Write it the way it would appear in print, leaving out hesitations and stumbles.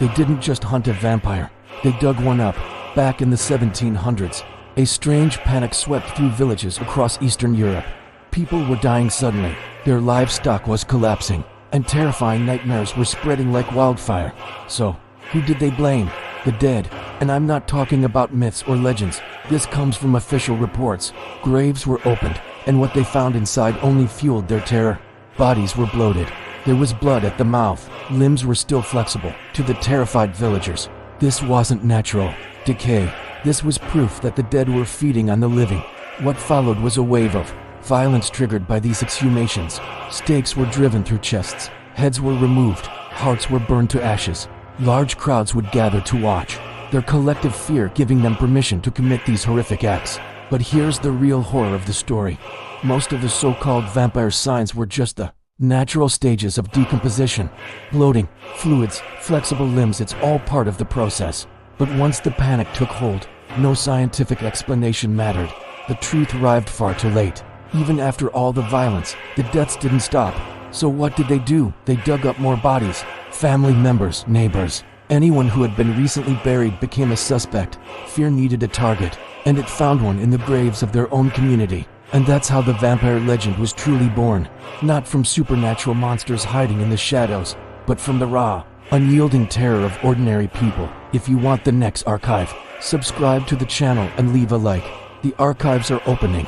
They didn't just hunt a vampire, they dug one up. Back in the 1700s, a strange panic swept through villages across Eastern Europe. People were dying suddenly, their livestock was collapsing, and terrifying nightmares were spreading like wildfire. So, who did they blame? The dead. And I'm not talking about myths or legends. This comes from official reports. Graves were opened, and what they found inside only fueled their terror. Bodies were bloated. There was blood at the mouth. Limbs were still flexible. To the terrified villagers, this wasn't natural decay. This was proof that the dead were feeding on the living. What followed was a wave of violence triggered by these exhumations. Stakes were driven through chests. Heads were removed. Hearts were burned to ashes. Large crowds would gather to watch, their collective fear giving them permission to commit these horrific acts. But here's the real horror of the story. Most of the so-called vampire signs were just the natural stages of decomposition. Bloating, fluids, flexible limbs, it's all part of the process. But once the panic took hold, no scientific explanation mattered. The truth arrived far too late. Even after all the violence, the deaths didn't stop. So what did they do? They dug up more bodies. Family members, neighbors, anyone who had been recently buried became a suspect. Fear needed a target, and it found one in the graves of their own community. And that's how the vampire legend was truly born. Not from supernatural monsters hiding in the shadows, but from the raw, unyielding terror of ordinary people. If you want the next archive, subscribe to the channel and leave a like. The archives are opening.